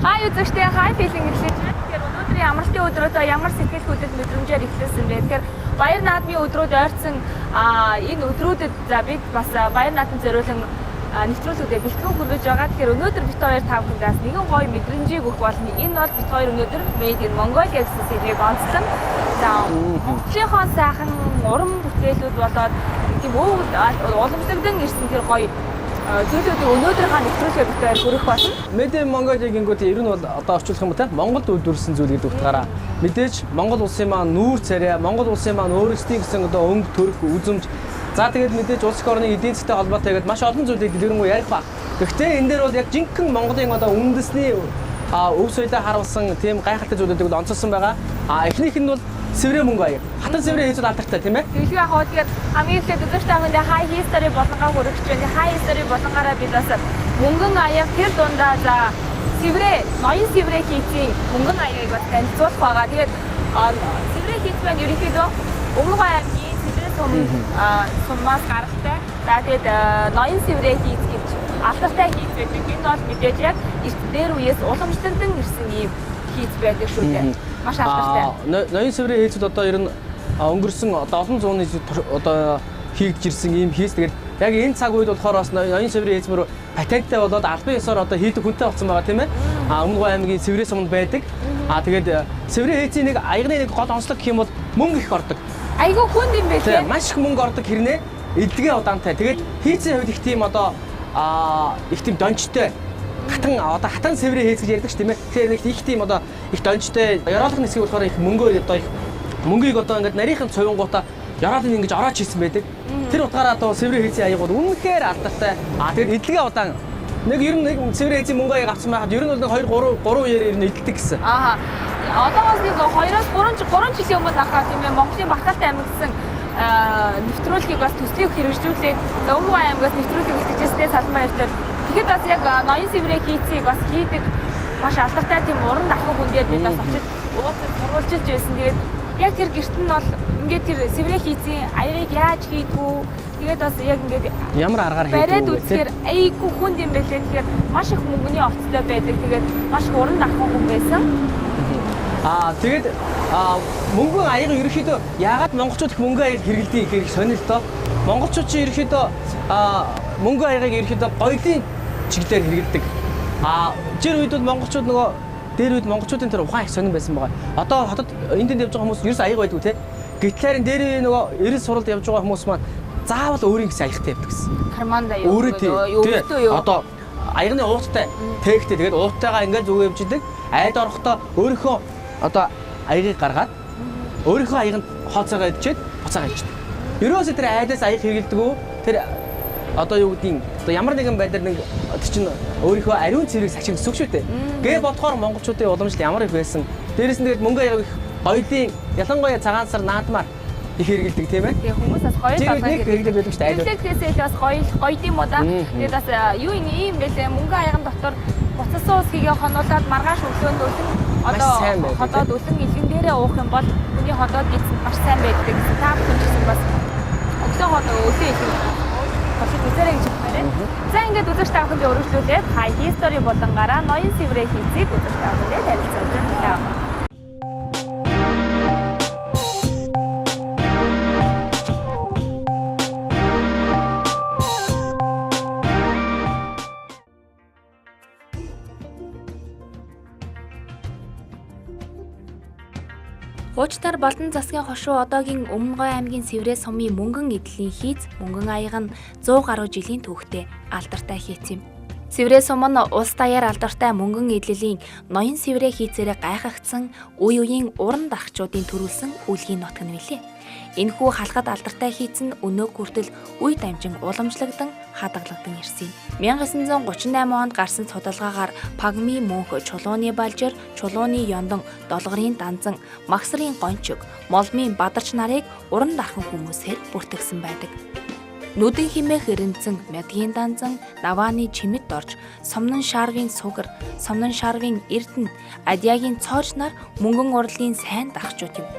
Хай үзэгчтэй хай филинг эхлэж байна. Тэгэхээр өнөөдрийн амралтын өдрөөдөө ямар сэтгэл хөдлөл мэдрэмжээр эхлэсэн бэ? Тэгэхээр баяр наадмын өдрүүд ойрсон энэ өдрүүдэд за бид бас баяр наадмын зориулсан нэвтрүүлгүүдэд бэлтгэн хүргэж байгаа. Тэгэхээр өнөөдөр бид хоёр та бүхэндээ нэгэн гоё мэдрэмжийг өгөх болно. Энэ бол бид хоёр өнөөдөр Made in Mongolia гэсэн сэдвийг онцлон за Монголынхон сайхан уран бүтээлүүд болоод тийм уламжлагдсан ирсэн тэр гоё зүйлүүдийг өнөөдрийнхөө нэвтрүүлгээр бид хоёр хүргэх болно. Made in Mongolia гингүүд ер нь бол одоо орчуулах юм те Монголд үйлдвэрлэсэн зүйл гэдэг утгаараа мэдээж Монгол улсын маань нүүр царай, Монгол улсын маань өөрсдийн гэсэн одоо өнгө төрх үзэмж за тэгээд мэдээж улс орны эдийн засгийн холбоотой гэдэг маш олон зүйлийг дэлгэрэнгүй ярих баг. Гэхдээ энэ дээр бол яг жинхэнэ Монголын одоо үндэсний өв соёлоо харуулсан тийм гайхалтай зүйлүүдийг онцолсон байгаа. Эхнийх нь бол Сэврэ мөнгө аяг. Хатан сэврэ хийцүүд алдартай тийм ээ. Тэгэлгүй яг хоо тэгээд хамгийн эхлээд үзэгч та бүхэндээ хай history болонгаа хүргэж байна. Хай history болонгаараа бид бас мөнгөн аяг тэр дундаа за сэврэ, ноён сэврэ хийцийн мөнгөн аягийг бас танилцуулах байгаа. Тэгээд сэврэ хийц маань ерөнхийдөө Өмнөг аймгийн сэврэ суммаас гаралтай. За тэгээд ноён сэврэ хийц гэж алдартай хийц байдаг. Энэ бол мэдээж яг эрт дээр үеэс уламжлалдан ирсэн юм хийц байдаг шүү дээ. Маш алдартай. Ноён сэврэ хийцүүд одоо ер нь өнгөрсөн одоо олон зууны одоо хийгдэж ирсэн ийм хийц. Тэгээд яг энэ цаг үед болохоор бас ноён сэврэ хийцмөр патенттай болоод албан ёсоор одоо хийдэг хүнтэй болсон байгаа тийм ээ. Өмнөг аймгийн сэврэ сумд байдаг. Тэгээд сэврэ хийцийн нэг аягны нэг гол онцлог гэх юм бол мөнгө их ордог. Айгүй хүнд юм байх тийм. Маш их мөнгө ордог хэрнээ эдгээ удаантай. Тэгээд хийцийн хувьд их тийм одоо их тийм дончтой хатан сэврэ хийц гэж ярьдаг ш тийм ээ. Тэгэхээр их тийм одоо их дончтой ёроолох хэсгийг болохоор их мөнгөөр одоо их мөнгийг одоо ингээд нарийнхан цовингуудаа ёроол нь ингэж орооч хийсэн байдаг. Тэр утгаараа одоо сэврэ хийцийн аягууд үнэхээр алдартай. Тэгээд эдгээ удаан нэг ер нь нэг сэврэ хийцийн мөнгө аяг авсан байхад ер нь бол 2-3 үеэр ер нь эдэлдэг гэсэн. Одоогоос нэг 2-3 жилийн өмнө ахаа тийм ээ Монголын Баталтай аймаг гэсэн нэвтрүүлгийг бас төслийг хэрэгжүүлээд Өмнөг аймагаас нэвтрүүлгийг хийжсэндээ салбартай. Тэгэхэд бас яг ноён сэврэ хийцийг бас хийдэг маш алдартай тийм уран дахин хүндээр бид бас очиж уулзаж сурвалжилж байсан. Тэгээд яг тэр гэрт нь бол ингээд тэр сэврэ хийцийн аягыг яаж хийдгүү тэгээд бас яг ингээд ямар аргаар хийдгүү бариад үзэхээр айгүй хүнд юм байлээ. Тэгэхээр маш их мөнгөний овцтой байдаг. Тэгээд маш их уран дахин хүн байсан. Тэгээд мөнгөн аяг ерөөхдөө яагаад монголчууд их мөнгө аяг хэрэглэдэг гэх сонирхолтой. Монголчууд чинь ерөөхдөө мөнгө аягийг ерөөхдөө гоёлын чиглэлээр хэрэглэдэг. Жир үед бол монголчууд нөгөө дээр үед монголчуудын тэр ухаан их сонирн байсан байгаа. Одоо хотод энд тэнд явж байгаа хүмүүс ерөөс аяг байдгүй те. Гэтэл дээр нөгөө эрэл суралд явж байгаа хүмүүс маань заавал өөрийн гэсэн аягтай явдаг гэсэн. Карманда юу юу. Одоо аягны ууттай тээгтэй тэгээд уутайгаа ингээд зүг явж идэг. Айд орохдоо өөрийнхөө одоо аягийг гаргаад өөрийнхөө аяганд хооцоогоо идчихэд буцаага ичдэг. Ерөөсөө тэр айдаас аяг хэрэглэдэг үү? Тэр одоо юу гэдгийг одоо ямар нэгэн байдлаар нэг чинь өөрийнхөө ариун цэврийг сахиж өсөх шүү дээ. Гээ бодохоор монголчуудын уламжлал ямар их байсан. Дээрээс нь тэгээд мөнгө аяг их гоёлын ялангуяа цагаан сар наадмаар их хэрэглэдэг тийм ээ. Тэгээ хүмүүс бас гоё болгоод хэрэглэдэг байдаг шүү дээ. Хэрэглэхээсээ бас гоё юм уу да. Тэгээд бас юу юм бэлээ мөнгө аягын дотор буцасан ус хийгээ хонуулаад маргааш өглөөнд үлэн одоо ходоод үлэн илгэн дээрээ уух юм бол хүний ходоод ийцэн маш сайн байдаг. Та бүхэн ч гэсэн бас өглөө ходоо өглөө илгэн босч үзээрэй гэж хэлмээрээ. За ингээд үзэгч та бүхэнд өргөжлүүлээд хай history болонгаараа ноён сэврэ хийцийг үзэгч та бүхэнд танилцуулж байна. Хуучтар Балдан засгийн хошуу одоогийн Өмнөг аймгийн Сэврэ сумын мөнгөн эдлийн хийц мөнгөн аяг нь 100 гаруй жилийн түүхтэй алдартай хийц юм. Сэврэ сум нь улс даяар алдартай мөнгөн эдлэлийн ноён сэврэ хийцээрээ гайхагдсан үе үеийн уран дархчдын төрүүлсэн үлгийн нутаг нь билээ. Энэхүү халахад алдартай хийц нь өнөөг хүртэл үе дамжин уламжлагдан хадгалагдсан ирсэн юм. 1938 онд гарсан судалгаагаар Пагми мөнх, чулууны балжир, чулууны ёндон, долгорын данзан, магсрын гончиг, молмын бадарч нарыг уран дархан хүмүүсээр бүртгэсэн байдаг. Нүдэн химээх эренцэн, мядгийн данзан, навааны чимэд орж, сомнон шарвын сугар, сомнон шарвын эрдэнэ, адягийн цоож нар мөнгөн урлын сайн дархчууд юм.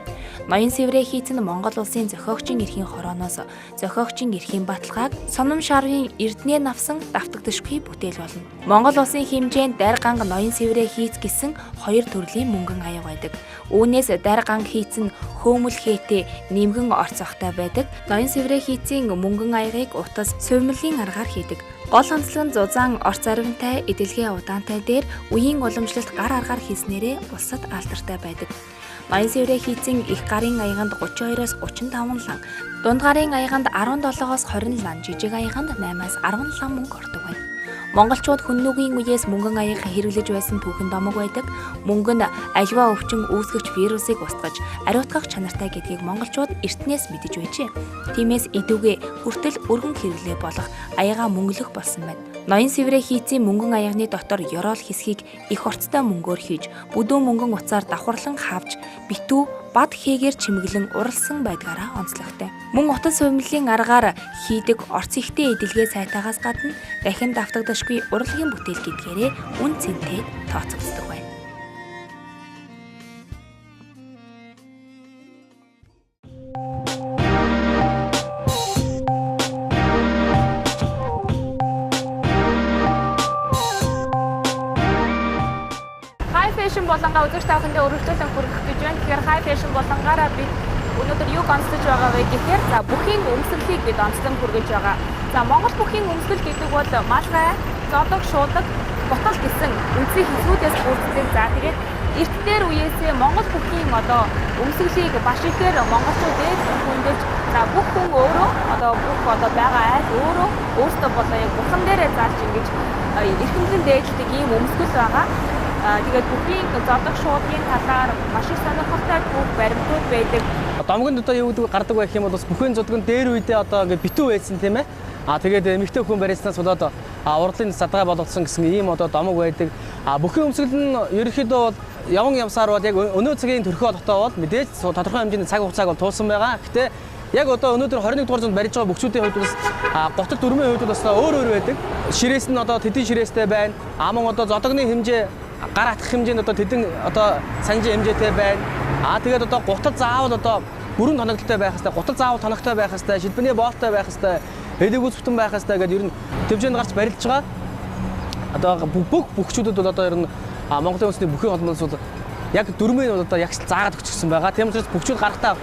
Ноён сэврээ хийцэн Монгол улсын зохиогчийн эрхийн хорооноос зохиогчийн эрхийн баталгааг Сомном шарвын Эрдэнэ навсан давтагдашгүй бүтээл болно. Монгол улсын хэмжээнд дайр ганг ноён сэврээ хийц гэсэн хоёр төрлийн мөнгөн аяга байдаг. Үүнээс дайр ганг хийцэн хөөмөл хээтэй нэмгэн орцохтой байдаг. Ноён сэврээ хийцийн мөнгөн аягыг утас сувмлын аргаар хийдэг. Гол онцлог нь зузаан орц аривантай эдэлгээ удаантай дээр үеийн уламжлалт гар аргаар хийснээрээ улсад алдартай байдаг. Ноён сэврээ хийцэн их гарын аяганд 32-оос 35 лан, дунд гарын аяганд 17-оос 20 лан, жижиг аяганд 8-аас 10 лан мөнгө ордог байна. Монголчууд хүннүгийн үеэс мөнгөн аяга хэрэглэж байсан түүхэн домог байдаг. Мөнгө нь аливаа өвчин үүсгэгч вирусыг устгаж, ариутгах чанартай гэдгийг монголчууд эртнээс мэдэж байжээ. Тиймээс идүүгээ хүртэл өргөн хэрэглээ болох аяга мөнгөлөх болсон байна. Ноён сэврээ хийцийн мөнгөн аягны дотор ёроол хэсгийг их орцтой мөнгөөр хийж, бүдүүн мөнгөн уцаар давхарлан хавж, битүү бад хээгээр чимэглэн уралсан байдгаараа онцлогтой. Мөн утас сувмлын аргаар хийдэг орц ихтэй эдэлгээ сайтаагаас гадна дахин давтагдашгүй урлагийн бүтээл гэдгээрээ үн цэнтэй тооцогддог байна. Фэшн болонгаа үзэгч та бүхэндээ өргөжлөн хүргэх гэж байна. Тэгэхээр хай фэшн болонгаараа бид өнөөдөр юу онцлож байгаа вэ гэхээр за бүхийн өмсгөлийг бид онцлон хүргэж байгаа. За Монгол бүхийн өмсгөл гэдэг бол малгай, зодог, шуудаг, бутал гэсэн үндсийн хэсгүүдээс бүрддэг. За тэгээд эрт дээр үеэсээ Монгол бүхийн одоо өмсгөлийг баш ихээр монголчууд ээж хүндэж за бүх хүн өөрөө бүх байгаа айл өөрөө өөртөө болоо яг бурхан дээрээ зааж ингэж эрхэмлэн дээдлдэг ийм өмсгөл байгаа. Тэгээд бүхийн зодог шуудгийн талаар маш их сонирхолтой бүх баримтууд байдаг. Домгонд одоо юу гэдэг гардаг байх юм бол бас бүхэн зодгон дээр үедээ одоо ингээд битүү байсан тийм ээ. Тэгээд эмэгтэй хүн барьснаас болоод урдлын садгаа болгосон гэсэн ийм одоо домог байдаг. Бүхэн өмсгөл нь ерөнхийдөө бол яван явсаар бол яг өнөө цагийн төрхөө дотоо бол мэдээж тодорхой хэмжээний цаг хугацааг бол туулсан байгаа. Гэтэ яг одоо өнөөдөр 21 дугаар зуунд барьж байгаа бүхчүүдийн хувьд бас готод дөрмийн хувьд бас өөр байдаг. Ширээс нь одоо тэдэн ширээстэй байна. Мөн одоо зодогны хэмжээ гар атгах хэмжээнд одоо тэдэн одоо санжийн хэмжээтэй байна. Тэгээд одоо гутал заавал одоо бүрэн тоногдолтой байх хэрэгтэй. Гутал заавал тоногтой байх хэрэгтэй. Шилбэний боолтой байх хэрэгтэй. Эдэгүүц бүтэн байх хэрэгтэй гэдэг ер нь төвчөнд гарч барилж байгаа. Одоо бүх бүхчүүдэд бол одоо ер нь Монголын үндэсний бүхийн холбоос бол яг дөрмийн бол одоо ягс заагаад өгчихсөн байгаа. Тийм учраас бүхчүүд гарахтаа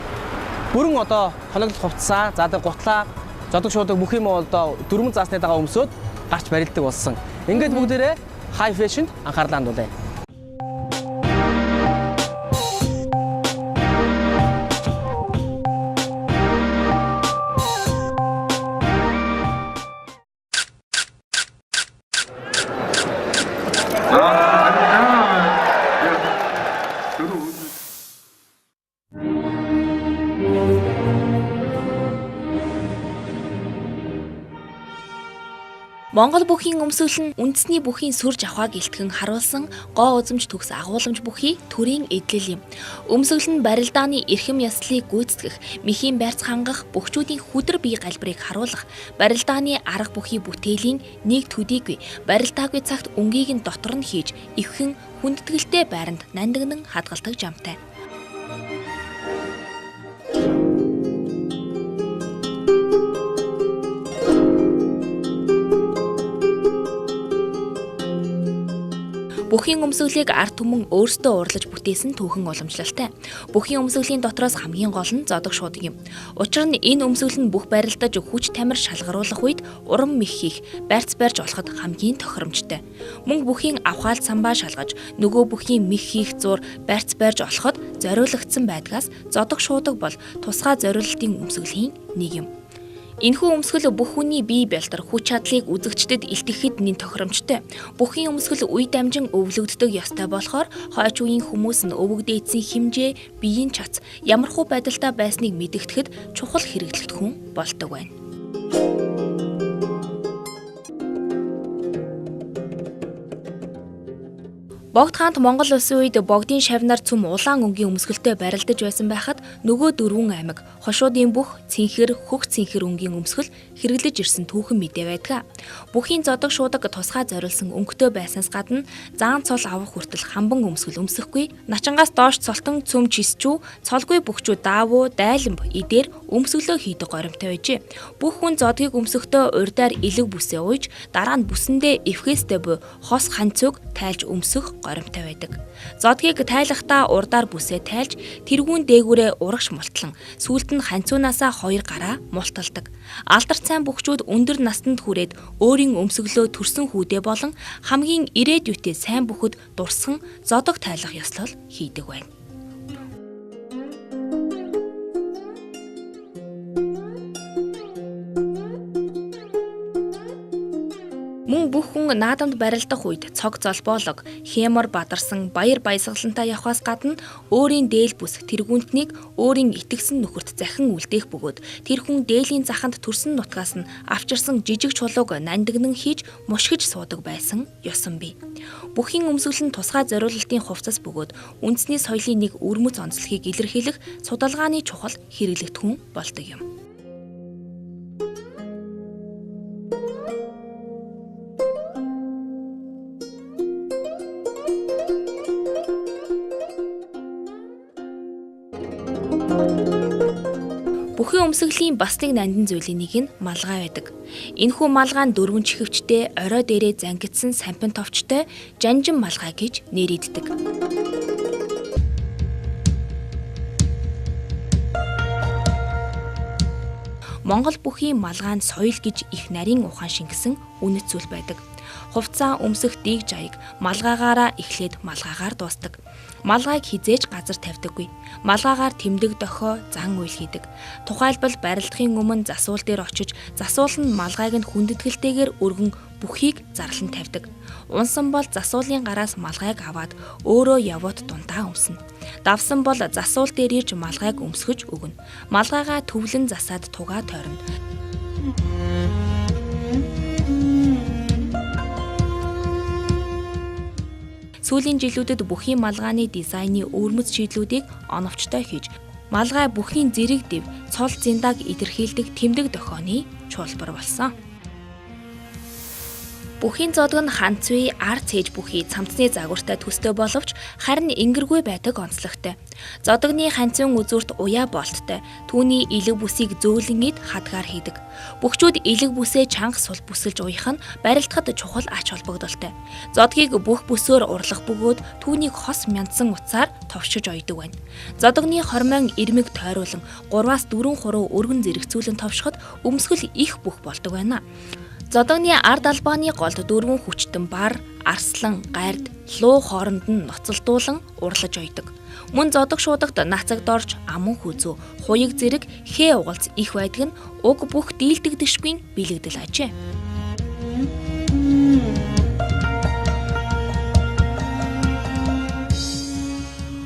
бүрэн одоо тоногдол хувцсаа, за одоо гутлаа, зодог шуудаг бүх юм одоо дөрмөн заасны дагаа өмсөд гарч барилдаг болсон. Ингээд бүгдээрээ хай фэшнд анхаарлаа хандуулъя. Монгол бүхийн өмсгөл нь үндэсний бүхийн сүр жавхааг илтгэн харуулсан гоо үзэмж төгс агуулмж бүхий төрийн эдлэл юм. Өмсгөл нь барилдааны эрхэм ёслолыг гүйцэтгэх, мэхийн байрц хангах, бүхчүүдийн хүдэр бие галбирыг харуулах, барилдааны арга бүхий бүтээлийн нэг төдийгүй, барилдаагүй цагт өнгийг нь дотор нь хийж, эвхэн хүндэтгэлтэй байранд нандинан хадгалдаг жамтай. Бүхийн өмсгөлийг ард түмэн өөрсдөө урлаж бүтээсэн түүхэн уламжлалтай. Бүхийн өмсгөлийн дотроос хамгийн гол нь зодог шуудаг юм. Учир нь энэ өмсгөл нь бүх барилдаж хүч тамир шалгаруулах үед уран мэх хийх, барьц барьж олоход хамгийн тохиромжтой. Мөн бүхийн авхаал самбаа шалгаж, нөгөө бүхийн мэх хийх зур барьц барьж олоход зориулагдсан байдгаас зодог шуудаг бол тусгай зориулалтын өмсгөлийн нэг юм. Энэхүү өмсгөл бүх хүний бие бэлтэр хүч чадлыг үзэгчдэд илтгэхэд нэн тохиромжтой. Бүхийн өмсгөл үе дамжин өвлөгддөг ёстой болохоор хойч үеийн хүмүүс нь өвөг дээдсийн хэмжээ, биеийн чац ямархуу байдалтай байсныг мэдгэтгэхэд чухал хэрэглэгдэхүүн болдог байна. Богд хаант Монгол улсын үед богдын шавнаар цөм улаан өнгийн өмсгөлтэй барилдаж байсан байхад нөгөө дөрвөн аймаг хошуудын бүх цэнхэр, хөх цэнхэр өнгийн өмсгөл хэрэглэж ирсэн түүхэн мэдээ байдаг. Бүхийн зодог шуудаг тусгай зориулсан өнгөтэй байснаас гадна заан цол авах хүртэл хамбан өмсгөл өмсөхгүй, начингаас доош цолтон цөм чисчүү, цолгүй бүхчүү даавуу, дайланб идээр өмсгөлөө хийдэг горимтой байжээ. Бүх хүн зодгийг өмсөхдөө урдаар илэг бүсээ ууж, дараа нь бүсэндээ эвхээстэй буй хос ханцуг тайлж өмсөх горимтой байдаг. Зодгийг тайлахдаа урдаар бүсээ тайлж, тэргүүн дээгүүрээ урагш мултлан, сүүлд нь ханцуунаасаа 2 гараа мулталдаг. Алдарт сайн бүхчүүд өндөр настанд хүрээд өөрийн өмсгөлөө төрсөн хүүдээ болон хамгийн ирээдүйтэй сайн бүхэд дурсхан зодог тайлах ёслол хийдэг байна. Мөн бүх хүн наадамд барилдах үед цог золбоолог, хэмор бадарсан баяр баясгалантай явхаас гадна өөрийн дээл бүс тэргүүнтнийг өөрийн итгэсэн нөхөрт захин үлдээх бөгөөд тэр хүн дээлийн заханд төрсөн нутгаас нь авчирсан жижиг чулууг нандинан хийж мушгиж суудаг байсан ёсон бий. Бүхийн өмсгөл нь тусгай зориулалтын хувцас бөгөөд үндэсний соёлын нэг өрмөц онцлогийг илэрхийлэх судалгааны чухал хэрэглэгдэхүүн болдог юм. Бүхийн өмсгөлийн бас нэг нандин зүйлийн нэг нь малгай байдаг. Энэхүү малгай нь 4 чихвчтэй, орой дээрээ зангидсан сампин товчтой жанжин малгай гэж нэрийддэг. Монгол бүхийн малгай нь соёл гэж их нарийн ухаан шингэсэн үнэт зүйл байдаг. Хувцаа өмсөх дэг жаяг малгайгаараа эхлээд малгайгаар дуустдаг. Малгайг хизээж газар тавьдаггүй. Малгайгаар тэмдэг дохио зан үйл хийдэг. Тухайлбал барилдахын өмнө засуул дээр очиж, засуул нь малгайг нь хүндэтгэлтэйгээр өргөн бүхийг зарлан тавьдаг. Унсан бол засуулын гараас малгайг аваад өөрөө явууд дундаа өмснө. Давсан бол засуул дээр ирж малгайг өмсгөж өгнө. Малгайгаа төвлөн засаад тугаа тойрно. Сүүлийн жилүүдэд бүхийн малгайны дизайны өвөрмөц шийдлүүдийг оновчтой хийж, малгай бүхийн зэрэг дэв, цол зиндааг илэрхийлдэг тэмдэг дохионы чуулбар болсон. Бүхийн зодог нь ханцвий, ар цээж бүхий цамцны загвартай төстэй боловч харин ингэргүй байдаг онцлогтой. Зодогны ханцвин үзүүрт уяа болттой, түүний илэг бүсийг зөөлөн ид хадгаар хийдэг. Бүхчүүд илэг бүсээ чанга сул бүсэлж уях нь барилдахад чухал ач холбогдолтой. Зодгийг бүх бүсөөр урлах бөгөөд түүнийг хос мяндсан утсаар товшиж ойдог байна. Зодогны хормойн ирмэг тойруулан 3-4 хуруу өргөн зэрэгцүүлэн товшоход өмсгөл их бүх болдог байна. Зодогны ард албааны голд 4 хүчтэн бар, арслан, гард, луу хооронд нь ноцолдуулан урлаж ойдог. Мөн зодог шуудагт нацагд орж аман хүзүү, хуяг зэрэг хээ угалц их байдаг нь уг бүх дийлдэгдэшгүй бэлэгдэл ажээ.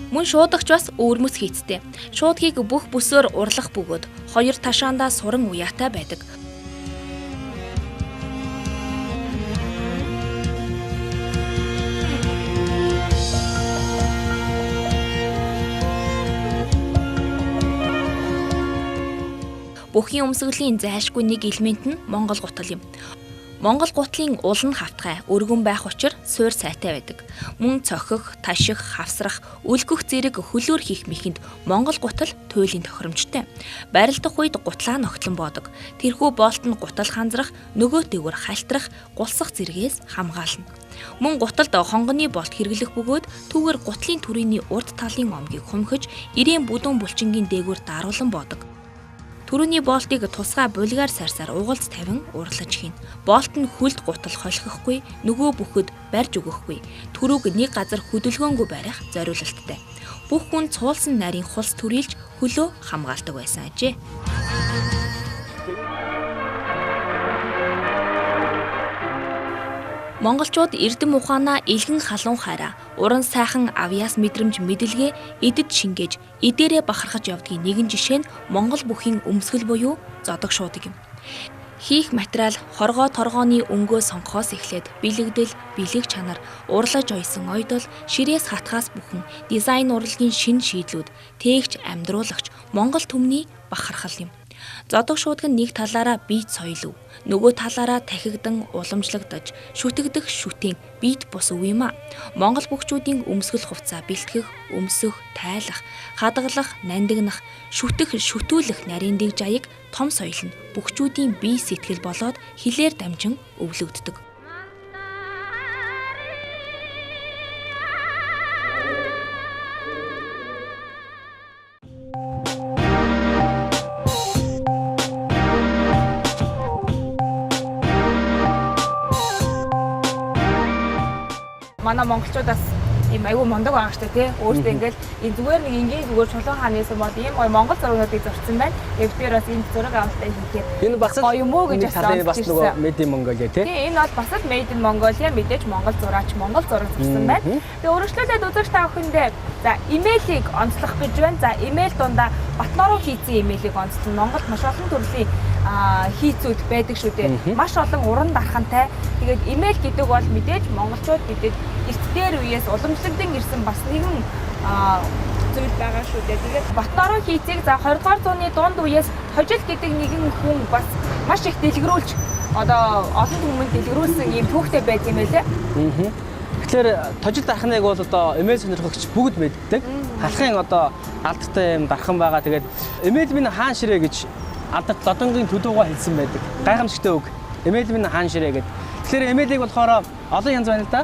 Мөн шуудагч бас өвөрмөц хийцтэй. Шуудгийг бүх бүсөөр урлах бөгөөд 2 ташаандаа суран уяатай байдаг. Бүхийн өмсгөлийн зайлшгүй нэг элемент нь Монгол гутал юм. Монгол гутлын уул нь хавтгай, өргөн байх учраас суур сайтай байдаг. Мөн цохих, таших, хавсрах, үлгөх зэрэг хөлөөр хийх мэхэнд Монгол гутал туйлын тохиромжтой. Барилдах үед гутлаа ногтлон боодог. Тэрхүү боолт нь гутал ханзрах, нөгөө дээгүүр хальтрах, гулсах зэргээс хамгаална. Мөн гуталд хонгоны болт хэрэглэх бөгөөд түүгээр гутлын түрээний урд талын омгийг хумхиж, ирээн бүдүүн булчингийн дээгүүр даруулан боодог. Түрүүний болтыг тусгай булгаар сарсаар угалц тавин урлаж хийнэ. Болт нь хүлд гутал холихохгүй, нөгөө бүхэд барьж өгөхгүй. Түрүүг нэг газар хөдөлгөөнгүй барих зориулалттай. Бүх хүн цуулсан нарийн хулс түрүүлж хөлөө хамгаалдаг байсан ажээ. Монголчууд эрдэм ухаанаа илгэн халуун хайраа, уран сайхан авьяас мэдрэмж мэдлэгээ эдэд шингээж, эдээрээ бахархаж явдгийн нэгэн жишээ нь Монгол бүхийн өмсгөл буюу зодог шуудаг юм. Хийх материал хоргоо торгооны өнгөө сонгохоос эхлээд бэлэгдэл, бэлэг чанар, урлаж ойсон ойдол, ширээс хатгаас бүхэн дизайн урлагийн шинэ шийдлүүд, тээгч амьдруулагч Монгол түмний бахархал юм. Зодог шуудаг нь нэг талаараа биет соёл өв, нөгөө талаараа тахигдан уламжлагдаж, шүтэгдэх шүтэн биет бус өв юм а. Монгол бүгчүүдийн өмсгөл хувцас бэлтгэх, өмсөх, тайлах, хадгалах, нандинах, шүтэх, шүтүүлэх нарийн дэг жаяг том соёл нь бүгчүүдийн бие сэтгэл болоод хилээр дамжин өвлөгддөг. Манай монголчуудаас ийм аюу мондог байгаа штэ тий. Өөртөө ингээл энэ зүгээр нэг ингийн зүгээр чулуун хаанаас бод ийм гоё монгол зургуудыг зурцсан байна. Эвдээр бас энэ зураг авалтаа хийхээр Энэ бас гоё юм уу гэж асуусан. Бас нөгөө Made in Mongolia тий. Тий, энэ бол бас л Made in Mongolia мэдээж монгол зураач монгол зураг зурсан байна. Тэгээ өргөжлүүлээд үзэгч та бүхэндээ за имэйлийг онцлох гэж байна. За имэйл дундаа Батноруу хийцэн имэйлийг онцлон Монголд маш олон төрлийн хийцүүд байдаг шүү дээ. Маш олон уран дархантай. Тэгээд имэйл гэдэг бол мэдээж монголчууд бидэд эрт дээр үеэс уламжлагдсан ирсэн бас нэгэн зүйл байгаа шүү дээ. Тэгээд Батноруу хийцийг за 20 дугаар зууны дунд үеэс хожил гэдэг нэгэн хүн бас маш их дэлгэрүүлж одоо олон хүмүүнд дэлгэрүүлсэн юм түүхтэй байт юм байлээ. Тэгэхээр тожил дархныг бол одоо имэйл сонирхогч бүгд мэддэг. Халахын одоо алдартай юм дархан байгаа. Тэгээд имэйл минь хаан ширээ гэж алдарт лодонгийн төлөвгөө хэлсэн байдаг. Гайхамшигтай үг. Имэйл минь хаан ширээ гэдэг. Тэгэхээр имэйлийг болохоор олон янз байна л да.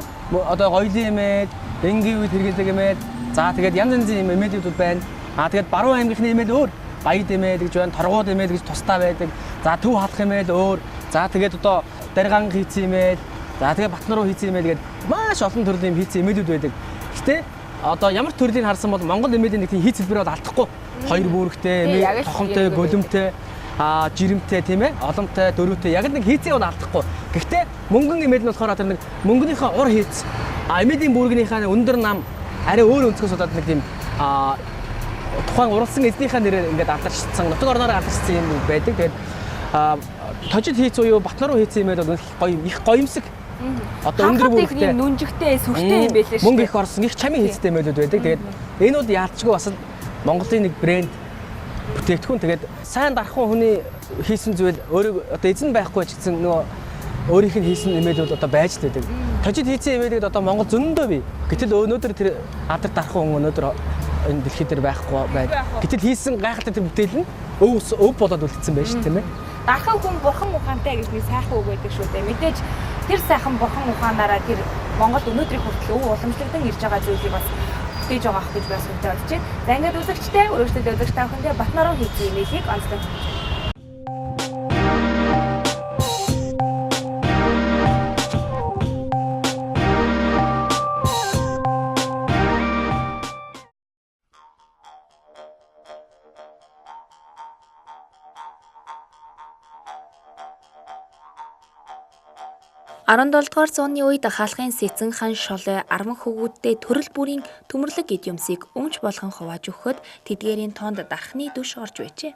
Одоо гоёлын имэйл, энгийн үед хэрэглэдэг имэйл. За тэгээд янз янзын имэйлүүд байна. Тэгээд баруун аймгийнхны имэйл өөр. Баяд имэйл гэж байна, торгууд имэйл гэж тусдаа байдаг. За төв хатах имэйл өөр. За тэгээд одоо даргаан хийцэн имэйл. За тэгээд Батноруу хийцэн имэйл гэдэг маш олон төрлийн хийцэн имэйлүүд байдаг. Гэтэ одоо ямар төрлийг харсан бол Монгол имэйлийн нэг тийм хийц хэлбэр бол алдахгүй. Хоёр бүрэгтэй, имэйл тохомтой, голомтой, жирэмтэй тийм ээ, олонтой, дөрөвтэй яг нэг хийцээ бол алдахгүй. Гэхдээ мөнгөн имэйл нь болохоор тэр нэг мөнгөнийхөө ур хийц, имэйлийн бүргийнхаа өндөр нам арай өөр өнцгөөс болоод нэг тийм тухайн уралсан эзнийхээ нэрээр ингээд алдаршсан, нутаг орноор алдаршсан юм байдаг. Тэгээд тожил хийц уу Батноруу хийцэн имэйл бол их гоёмсог. Одоо өндөр бүрэгтэй нүнжигтэй сүртэй юм байлээ шүү. Мөнгө их орсон их чамын хийцтэй имэйлүүд байдаг. Тэгээд энэ бол яалтчгүй бас Монголын нэг брэнд бүтээгдэхүүн. Тэгээд сайн дархан хүний хийсэн зүйл өөрөө одоо эзэн байхгүй ч гэсэн нөгөө өөрийнх нь хийсэн имэйлүүд одоо байж л байдаг. Тожил хийцэн имэйлүүд одоо Монгол зөндөө бий. Гэтэл өнөөдөр тэр алдар дархан хүн өнөөдөр энэ дэлхий дээр байхгүй байна. Гэтэл хийсэн гайхалтай тэр бүтээл нь өв болоод үлдсэн байж тийм ээ. Дархан хүн бурхан ухаантай гэж нэг сайхан үг байдаг шүү дээ. Мэдээж тэр сайхан бурхан ухаанаараа тэр Монгол өнөөдрийн хүртэл өв уламжлагдсан ирж байгаа зүйлийг бас хийж байгаа ах гэж бас үнтэй болж байна. За ингээд үзэгчтэй өөрөөсөө үзэгч та бүхэндээ Батноруу хийцэн имэйлийг онцлог. Дугаар зууны үед хаалгын сэцэн хан шолой арван хөвгүүдтэй төрөл бүрийн төмөрлөг эд юмсыг өмч болгон хувааж өгөхөд тэдгээрийн тоонд дархны дүш орж байжээ.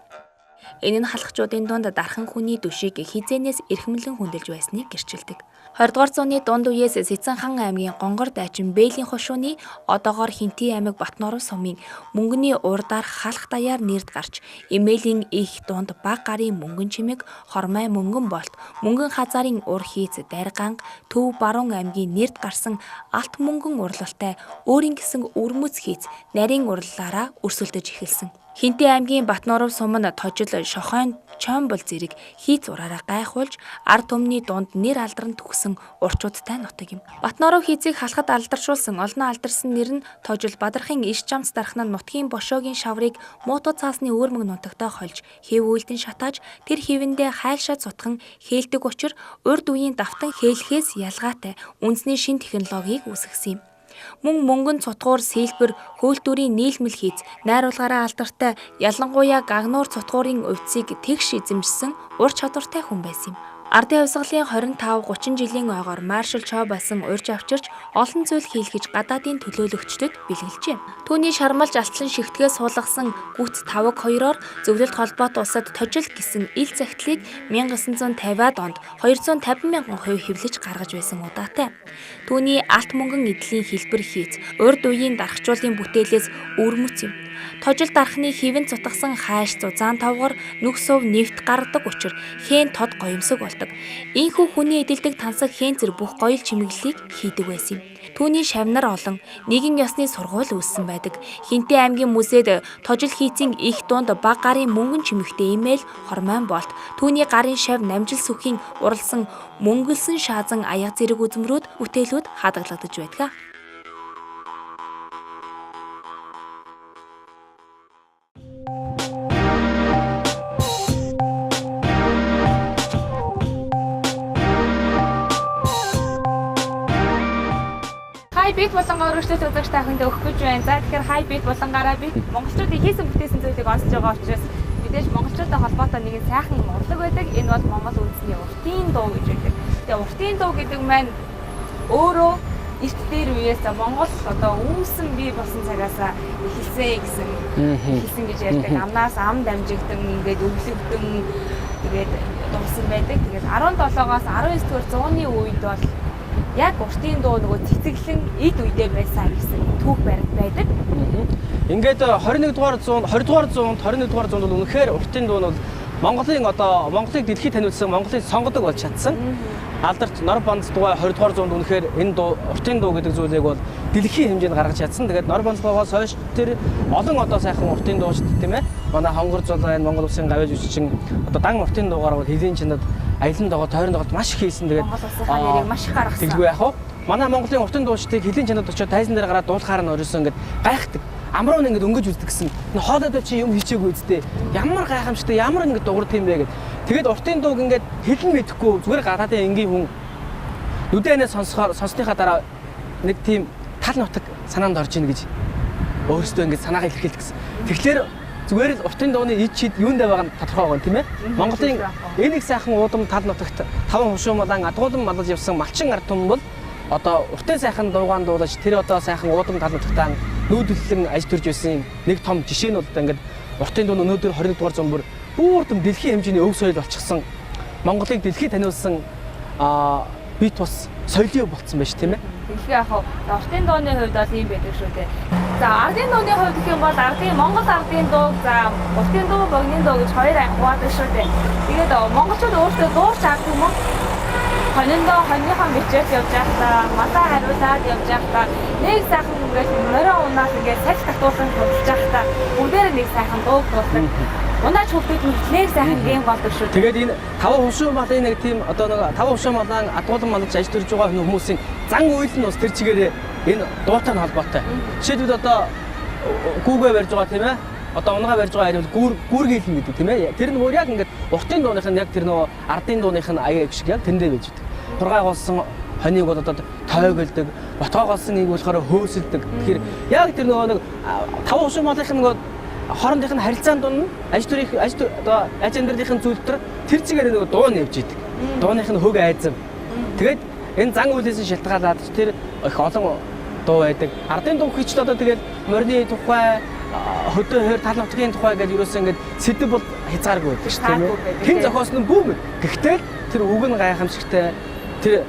Энэ нь халахчуудын дунд дархан хүний дүшийг хизээнээс эрхэмлэн хүндэлж байсныг гэрчилдэг. 20 дугаар зууны дунд үеэс Сэцэн хан аймгийн гонгор дайчин Бээлийн хошууны одоогоор Хинтий аймаг Батноруу сумын мөнгөний урдаар халах даяар нэрд гарч имэйлийн их дунд баг гарын мөнгөн чимэг, хормой мөнгөн болт, мөнгөн хазаарын ур хийц дарганг, төв баруун аймгийн нэрд гарсан алт мөнгөн урлалтай өөрийн гэсэн өрмөц хийц нарийн урлалаараа өрсөлдөж эхэлсэн. Хинтий аймгийн Батноруу сум нь тожил шохойн чомбол зэрэг хийц ураараа гайхуулж ард түмний дунд нэр алдран төгсөн урчуудтай нутаг юм. Батноруу хийцийг халахад алдаршуулсан олон алдарсан нэр нь тожил Бадархын иш жамц дархан нь нутгийн бошоогийн шаврыг мууту цаасны өөрмөг нутагтаа хольж хэв үйлдэн шатааж тэр хэвэндээ хайлшаа цутхан хээлдэг учир урд үеийн давтан хээлхээс ялгаатай үндэсний шин технологиг үүсгэсэн юм. Мөнгөн цутгуур сэлбэр хөөлтүүрийн нийлмэл хийц найруулгаараа алдартай ялангуяа гагнуур цутгуурын увцыг тэгш эзэмжсэн ур чадвартай хүн байсан юм. Ардын хувьсгалын 25-30 жилийн ойгоор маршал Чо басан урьж авчирч олон зүйл хийх гэж гадаадын төлөөлөгчдөд бэлгэлжээ. Түүний шармалж алтлан шигтгээ суулгасан гүц 5-2-оор зөвлөлт холбоот улсад тожил гэсэн ил захидлыг 1950-ад онд 250,000 хувь хэвлэж гаргаж байсан удаатай. Түүний алт мөнгөн эдлийн хэлбэр хийц, урд үеийн дархжуулын бүтээлээс өрмөц юм. Тожил дархны хивэн цутгасан хайш зузаан тавгар нүх сув нэвт гаргадаг учир хэн тод гоёмсог болдог. Ийхүү хүний эдэлдэг тансаг хэн зэр бүх гоёл чимэглэлийг хийдэг байсан юм. Түүний шавнар олон нэгэн ёсны сургууль үүссэн байдаг. Хинтээ аймгийн музейд тожил хийцийн их дунд баг гарын мөнгөн чимэгтэй имэйл хормойн болт. Түүний гарын шав намжил сүхийн уралсан мөнгөлсөн шаазан аяг зэрэг үзмрүүд бүтээлүүд хадгалагдаж байдаг. Хайбит болонгоо өргөжлөлт үзэгч тахынд өгөх гэж байна. За тэгэхээр хайбит болонгаараа би монголчуудын хийсэн бүтээсэн зүйлийг онцлж байгаа учраас мэдээж монголчуудтай холбоотой нэгэн сайхан урлаг байдаг. Энэ бол Монгол үндэсний уртын дуу гэж байдаг. Тэгээ уртын дуу гэдэг маань өөрөө эрт дээр үеэс Монгол одоо үүсэн бий болсон цагаас эхэлсэн гэж ярьдаг. Амнаас ам дамжигдан ингээд өглөгдөн тэгээд дууссан байдаг. Тэгээд 17-оос 19-р зууны үед бол яг уртын дуу нөгөө цэцэглэн эд үедээ байсан гэсэн түүх баримт байдаг. Ингээд 21-р зуунд 21-р зуунд бол үнэхээр уртын дуу нь бол Монголыг дэлхийд таниулсан, Монголыг сонгодог болж чадсан. Алдарч нор бандс дугай 20-р зуунд үнэхээр энэ дуу уртын дуу гэдэг зүйлийг бол дэлхийн хэмжээнд гаргаж чадсан. Тэгээд нор бандс дугаас хойш тэр олон одоо сайхан уртын дуучид тийм ээ. Манай хонгор зул байна, Монгол улсын гавьяа жүжигчин одоо дан уртын дуугаар бол хэлийн чинад аялан дагуу тойрон дагууд маш их хийсэн. Тэгээд Монгол улсын нэрийг маш их гаргасан. Тэглгүй яах вэ? Манай Монголын уртын дуучдыг хэлийн чинад очиод тайзан дээр гараад дуулахаар нь оройсон ингээд гайхдаг. Амруу нь ингээд өнгөж үздэг гэсэн. Хоолойдоо чи юм хийчихээгүй үстэй. Ямар гайхамшигтай, ямар ингээд дуурд юм бэ гэд. Тэгээд уртын дууг ингээд хэлэн мэдэхгүй зүгээр гадаадын энгийн хүн нүдэнээ сонссныхаа дараа нэг тийм тал нутаг санаанд орж ийн гэж өөрөөсөө ингээд санаагаа илэрхийлдэг гэсэн. Тэгэхээр зүгээр л уртын дууны ид чид юунд байгаа нь тодорхой байгаа юм тийм ээ. Монголын энэ их сайхан уудам тал нутагт 5 хушуу малан адгуулан малж явсан малчин ард түмэн бол одоо уртын сайхан дуугаан дуулаж тэр одоо сайхан уудам тал нутагтаа нүүдэллэн аж төрж байсан нэг том жишээ нь бол ингээд уртын дуу өнөөдөр 21-р зуун бүрдэн дэлхийн хэмжээний өв соёл болчихсон. Монголыг дэлхийд таниулсан бит тус соёлын болцсон байж тийм ээ. Тэгэхээр яг уртын дууны хувьд бол ийм байдаг шүү дээ. За ардын дууны хувьд гэх юм бол Монгол ардын дуу, за уртын дуу, богино дуу гэж хоёр хаваадаг шүү дээ. Тэгээд монголчууд өөрсдөө дуурч авдаг юм уу? Хоньныхон бичээд явж байхдаа, малаа хариулаад явж байхдаа нэг сайхан ингээд морин унаас ингээд салж татуулсан хөлж байхдаа бүгдээр нэг сайхан дуу дуулдаг. Унаач хүүхдүүд нэг сайхан гейм болдог шүү. Тэгээд энэ 5 хушуу малын нэг тийм одоо нэг 5 хушуу малан адгуулан малж аж төрж байгаа хүмүүсийн зан үйл нь бас тэр чигээр энэ дуутай нь холбоотой. Жишээлбэл одоо гүүгээ барьж байгаа тийм ээ. Одоо унгаа барьж байгаа хэрэг гүүргийлэн гэдэг тийм ээ. Тэр нь өөр яг ингээд уртын дууных нь яг тэр нөгөө ардын дууных нь аяа шиг яг тэндээ байж байдаг. Хургай голсон хоньыг бол одоо тойголдог, ботгоо голсон ийг болохоор хөөсөлдөг. Тэгэхээр яг тэр нөгөө нэг 5 хушуу малынх нь нөгөө хоорондынх нь харилцаанд дунд аж амьдралынхын зүйл дотор тэр чигээр нөгөө дуу нэвж идэг. Дууных нь хөг айзав. Тэгээд энэ зан үйлээс шалтгаалаад тэр их олон дуу байдаг. Ардын дуу хийчд одоо тэгээд морины тухай, хөдөө хойр тал нутгийн тухай гэдэг юусэн ингээд сэдв бол хязгааргүй байдаг шүү дээ. Хэн зохиосон нь бүүмэд. Гэхдээ тэр үг нь гайхамшигтай, тэр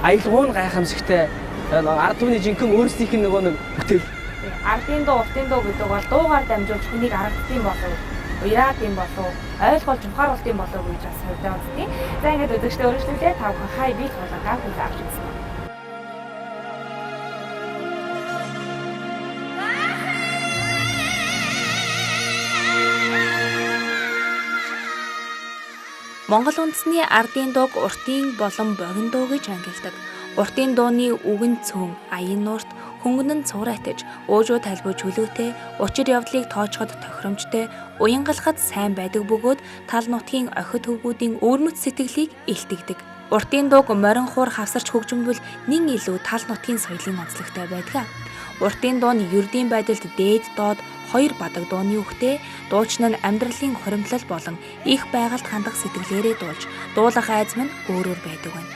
аялгуу нь гайхамшигтай. Ард түмний жинхэнэ өөрсдийнх нь нөгөө нэг бүтээл. Ардын дуу, уртын дуу гэдэг бол дуугаар дамжуулж хүнийг аргадсан болов, уяраад юм болов, ойлгуулж ухааруулт юм болов гэж бас хувьдаа үзтiin. За ингээд үзэгчдээ өргөжлүүлээ та бүхэн хай бит болонгаа хүлээж авч үзсэн. Монгол үндэсний ардын дууг уртын болон богино дуу гэж ангилдаг. Уртын дууны үг нь цөөн, аян нуурт, хөнгөн нь цуурайтаж, уужуу талбай чөлөөтэй, учир явдлыг тоочход тохиромжтой, уянгалахад сайн байдаг бөгөөд тал нутгийн охид хөвгүүдийн өвөрмөц сэтгэлийг илтгэдэг. Уртын дууг морин хуур хавсарч хөгжимбөл нэн илүү тал нутгийн соёлын онцлогтой байдаг. Уртын дуу нь ердийн байдалд дээд доод 2 бадаг дууны үгтэй дуучин нь амьдралын хуримтлал болон их байгальд хандах сэтгэлээрээ дуулж дуулах айз минь өөрөөр байдаг байна.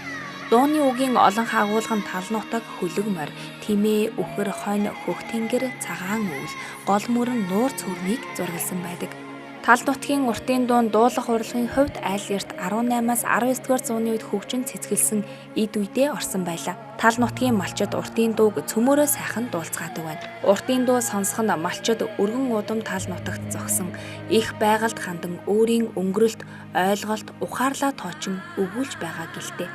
Дууны үгийн олон хаагуулган тал нутаг, хөлөг морь, тимээ, үхэр, хонь, хөх тэнгэр, цагаан үйл, гол мөрөн, нуур цүрнийг зургалсан байдаг. Тал нутгийн уртын дуун дуулах урлагийн хувьд айл эрт 18-аас 19-р зууны үед хөгжин цэцгэлсэн эд үедээ орсон байлаа. Тал нутгийн малчид уртын дууг цөмөрөө сайхан дуулцгаадаг байна. Уртын дуу сонсох нь малчид өргөн удам тал нутагт зогсон их байгальд хандан өөрийн өнгөрөлт, ойлголт, ухаарлаа тоочин өгүүлж байгаа гэлтэй.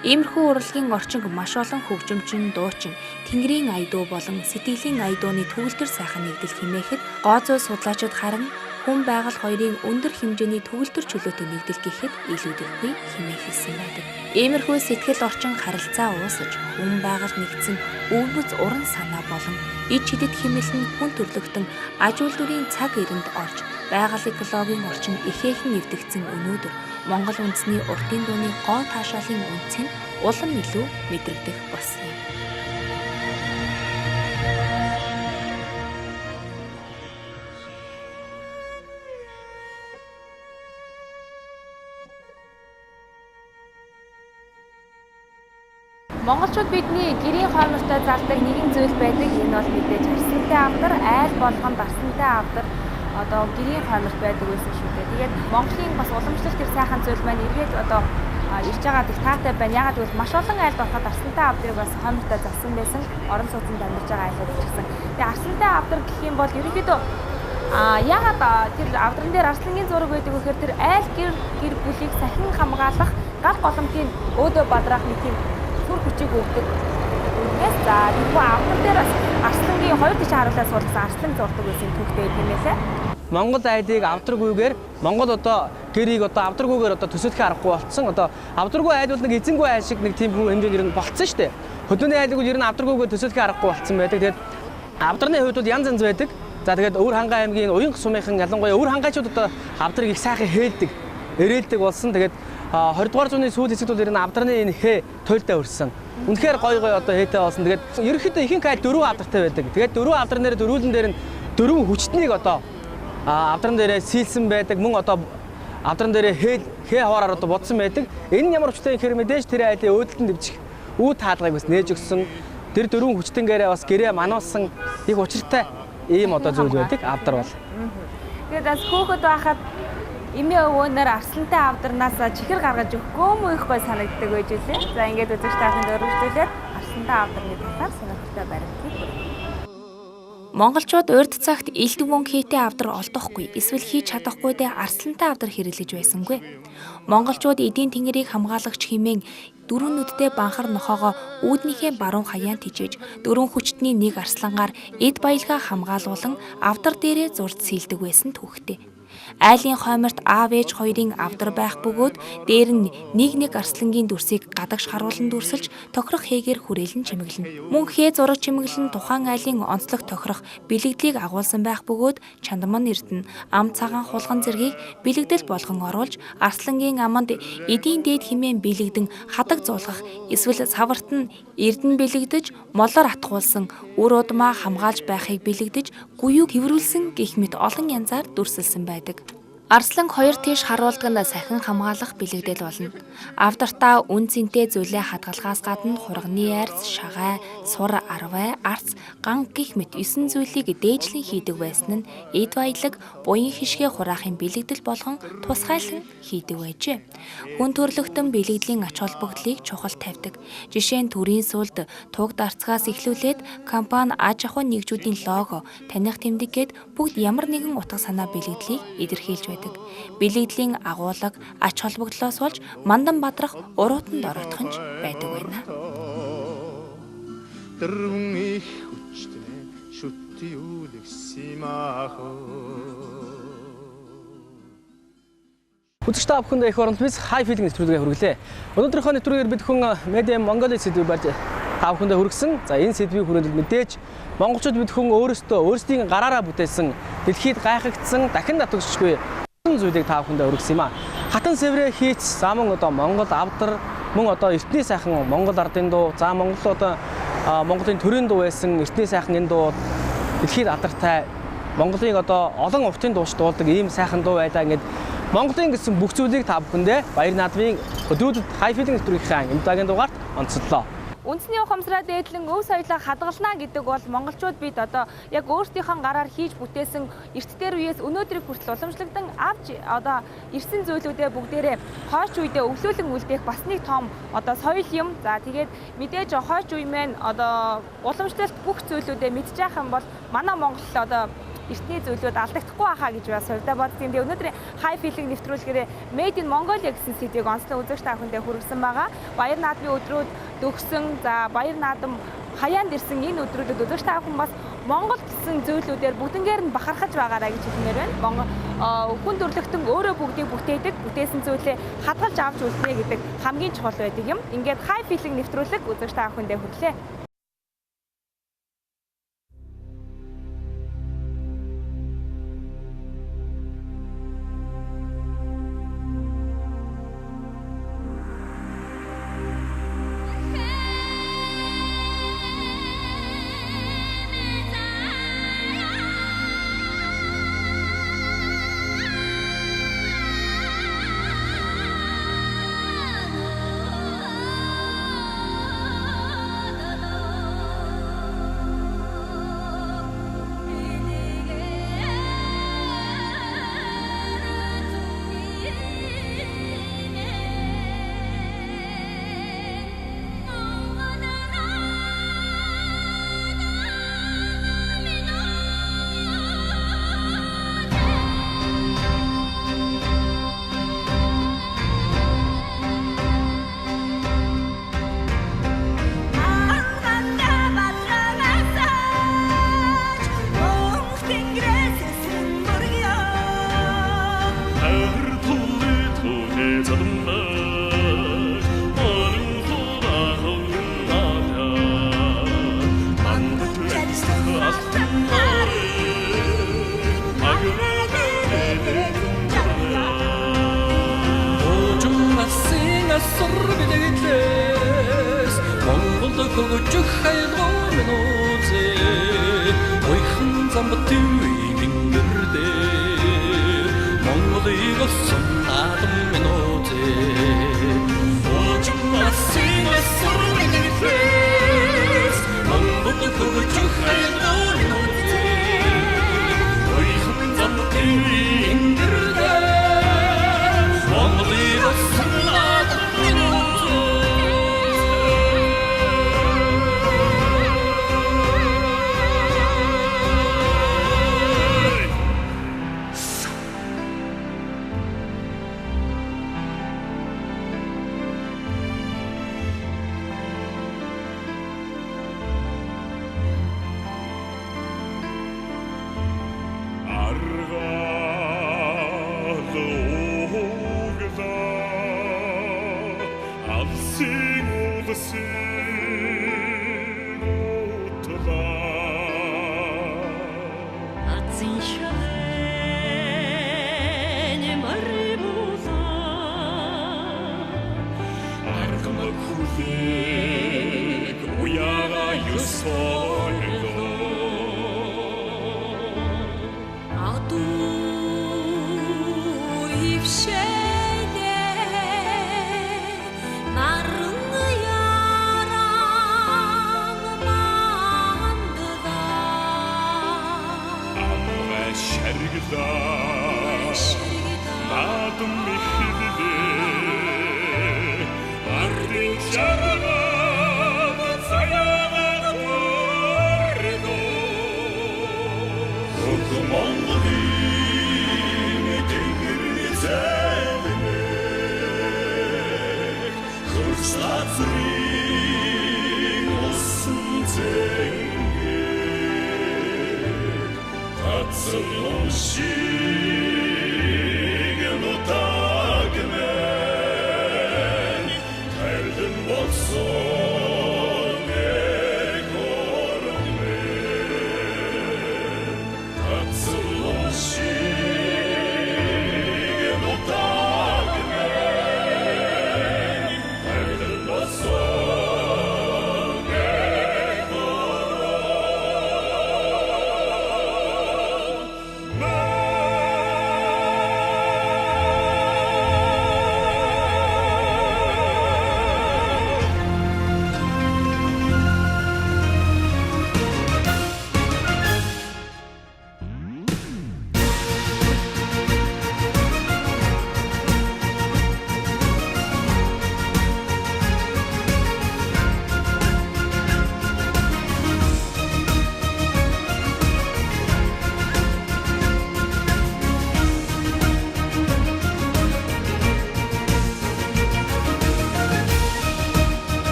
Иймэрхүү урлагийн орчинг маш олон хөгжимчин, дуучин, тэнгэрийн ая дуу болон сэтгэлийн ая дууны төгөлдөр сайхан нэгдэл хэмээхэд гоо зүй судлаачид харин хүн байгаль хоёрын өндөр хэмжээний төгөлдөр чөлөөтэй нэгдэл гэхэд илүүдэлгүй хэмээн хэлсэн байдаг. Иймэрхүү сэтгэл орчин харилцаа уусаж, хүн байгаль нэгдсэн өвгөц уран санаа болон ид чидэд хэмэлэн хүн төрлөختөн аж үйлдвэрийн цаг эрэнд орж, байгаль экологийн орчин ихээхэн нэвтэгдсэн өнөөдөр Монгол үндэсний уртын дууны гоо таашаалын үнцийг улам илүү мэдрэгдэх болсон юм. Монголчууд бидний гэрийн хоомортой зардаг нэгэн зүйл байдаг. Энэ бол мэдээж арслантай авдар, айл болгон дарсантай авдар одоо гэрийн хооморт байдаг байсан шүү дээ. Тэгээд Монголын бас уламжлалт тэр сайхан зүйл маань эргээд одоо ирж байгаа диктатор байна. Ягаад гэвэл маш олон айлд ороход арслантай авдрыг бас хоомортой зарсан байсан. Орон сууцнд амьдарч байгаа айлууд гэсэн. Тэгээд арслантай авдар гэх юм бол ерөнхийдөө ягаад тэр авдран дээр арслангийн зураг байдаг вэ гэхээр тэр айл гэр бүлийг сахин хамгаалах гал голомтын өөдөө бадраах нэг тийм түр хүчийг өгдөг. Үнээс за тэрхүү авдар дээр бас арслангийн хоёр тишээ харуулаад суулгасан арслан зурдаг байсан түүхтэй юм ээ. Монгол айдыг авдрагүйгээр Монгол одоо гэрийг одоо авдрагүйгээр одоо төсөөлөх аргагүй болцсон. Одоо авдраггүй айд бол нэг эзэнгүй айл шиг нэг тийм хэмжээнд ер нь болцсон шүү дээ. Хөдөөний айдыг бол ер нь авдрагүйгээр төсөөлөх аргагүй болцсон байдаг. Тэгээд авдраны хувьд бол янз янз байдаг. За тэгээд Өвөр хангай аймгийн уян сумынхан ялангуяа өвөр хангайчууд одоо авдрыг их сайхан хээлдэг, эрээлдэг болсон. Тэгээд 20 дугаар зууны сүүл хэсэгт бол ер нь авдраны энэ хээ туйлдаа өрсөн. Үнэхээр гой одоо хээтэй болсон. Тэгээд ерөнхийдөө ихэнх айл 4 авдартай байдаг. Тэгээд 4 авдар нэр дөрүүлэн дээр нь 4 хүчтнийг одоо авдран дээрээ сийлсэн байдаг. Мөн одоо авдран дээрээ хээ хаваараар одоо бодсон байдаг. Энэ нь ямар хүчтэй гэхээр мэдээж тэр айлын өөдөлтөнд дэвчих үүд хаалгыг бас нээж өгсөн. Тэр 4 хүчтэнгээрээ бас гэрээ мануулсан их учиртай ийм одоо зүйл байдаг авдар бол. Тэгээд бас хөөхөд байхад эмээ өвөөнөр арслантай авдарнаас чихэр гаргаж өгөхгүй мөн их гой санагддаг байж лээ. За ингээд үзэгч тааханд өргөжлүүлээд арслантай авдарны талаар сонирхолтой баримтыг хүргэе. Монголчууд урд цагт элдв мөнгө хийтэй авдар олдохгүй эсвэл хийж чадахгүй дэ арслантай авдар хэрэглэж байсангүй. Монголчууд эдийн тэнгэрийг хамгаалагч хэмээн дөрвөн нүдтэй банхар нохоогоо үүднийхээ баруун хаяан тижээж дөрвөн хүчтний нэг арслангаар эд баялгаа хамгаалуулан авдар дээрээ зурд сийлдэг байсан түүхтэй. Айлын хойморт аав ээж хоёрын авдар байх бөгөөд дээр нь нэг арслангийн дүрсийг гадагш харуулан дүрсэлж тохирох хээгээр хүрээлэн чимэглэнэ. Мөн хээ зураг чимэглэн тухайн айлын онцлог тохирох бэлэгдлийг агуулсан байх бөгөөд чандман эрдэнэ ам цагаан хулган зэргийг бэлэгдэл болгон оруулж арслангийн аманд эдийн дээд хэмээн бэлэгдэн хадаг зуулгах эсвэл саварт нь эрдэнэ бэлэгдэж молоор атгуулсан үр удмаа хамгаалж байхыг бэлэгдэж гуюг хэврүүлсэн гэх мэт олон янзаар дүрсэлсэн байдаг. Арслан хоёр тийш харуулдаг нь сахин хамгаалах бэлэгдэл болно. Авдартаа үн цэнтэй зүйлээ хадгалахаас гадна хурганы арьс, шагай, сур арвай, арц, ган гих мэт 9 зүйлийг дээжлэн хийдэг байсан нь эд баялаг, буян хишгээ хураахын бэлэгдэл болгон тусгайлан хийдэг байжээ. Хүн төрлөختөн бэлэгдлийн ач холбогдлыг чухал тавьдаг. Жишээ нь төрийн сүлд туг дарцгаас эхлүүлээд компани аж ахуйн нэгжүүдийн лого, таних тэмдэг гээд бүгд ямар нэгэн утга санаа бэлэгдлийг илэрхийлж байдаг. Бэлэгдлийн агуулга ач холбогдлоос болж мандан бадрах уруутанд оройтох нь байдаг байна. Үзэгч та бүхэнд их оронт биз хай филинг нэвтрүүлгээ хүргэлээ. Өнөөдрийнхөө нэвтрүүлгээр бид хүн медиа Mongolia сэдвийг барьж та бүхэндээ хүргэсэн. За энэ сэдвийн хүрээнд мэдээж монголчууд бид хүн өөрсдийн гараараа бүтээсэн дэлхийд гайхагдсан дахин татваршгүй зүйлийг та бүхэндээ өргөсөн юм а. Хатан сэврээ хийц за мөн одоо Монгол авдар мөн одоо эртний сайхан Монгол ардын дуу за Монгол одоо Монголын төрийн дуу байсан эртний сайхан энэ дуу дэлхийд алдартай Монголын одоо олон уртын дууч дуулдаг ийм сайхан дуу байлаа. Ингээд Монголын гэсэн бүх зүйлийг та бүхэндээ баяр наадмын өдрүүдэд High Feeling нэвтрүүлгийн энэ дугаарт онцлоо. Үндэсний ухамсараа дээдлэн өв соёлоо хадгална гэдэг бол монголчууд бид одоо яг өөрсдийнхөө гараар хийж бүтээсэн эрт дээр үеэс өнөөдрийг хүртэл уламжлагдан авч одоо ирсэн зүйлүүдээ бүгдээрээ хойч үедээ өвлүүлэн үлдээх бас нэг том одоо соёл юм. За тэгээд мэдээж хойч үе маань одоо уламжлалт бүх зүйлүүдээ мэдчих юм бол манай Монгол одоо эртний зүйлүүд алдагдахгүй байхаа гэж бас хувьдаа бодсон. Тэгээ өнөөдрийн High Feeling нэвтрүүлгээр Made in Mongolia гэсэн сэдвийг онцлог үзэгч та бүхэндээ хүргэсэн байгаа. Баяр наадмын өдрүүд төгсөн. За баяр наадам хаяанд ирсэн энэ өдрүүдэд үзэгч та бүхэн бас Монгол гэсэн зүйлүүдээр бүгднгээр нь бахархаж байгаарай гэж хэлмээр байна. Хүн төрлөختөн өөрөө бүгдийг бүтээдэг, бүтээсэн зүйлээ хадгалж авч үлднэ гэдэг хамгийн чухал байдаг юм. Ингээд High Feeling нэвтрүүлэг үзэгч та бүхэндээ хүргэлээ.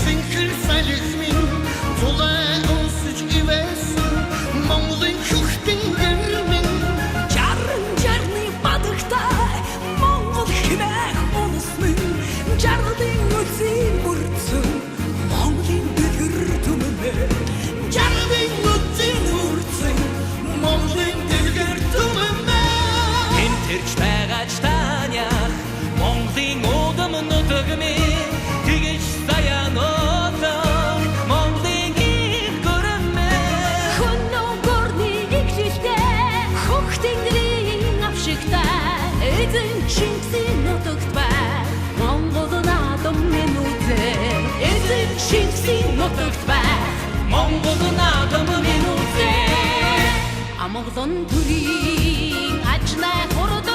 Эзэнхэр салхимын зулай өнсөж ивэсэн Монголын хөхтэн гэрмэн Жарны бадагтай Монгол хэмээх унасмын Жаргалын үсийн бүрдсэн Монголын дэлгэр түмэмэ Жаргалын үсийн бүрдсэн Монголын дэлгэр түмэмэ Тэмтэрч байгаач танях Монголын удам нутагмэ Тэгэж саянотог Монголын их гөрмэ Хөнөө горны игжиштэй хөхтөндийн авшигтай эзэн шингсэн нутагт бай Монгол наадам минутээ эзэн шингсэн нутагт бай Монгол наадам минутээ Амгалан төрийн ажнай хурд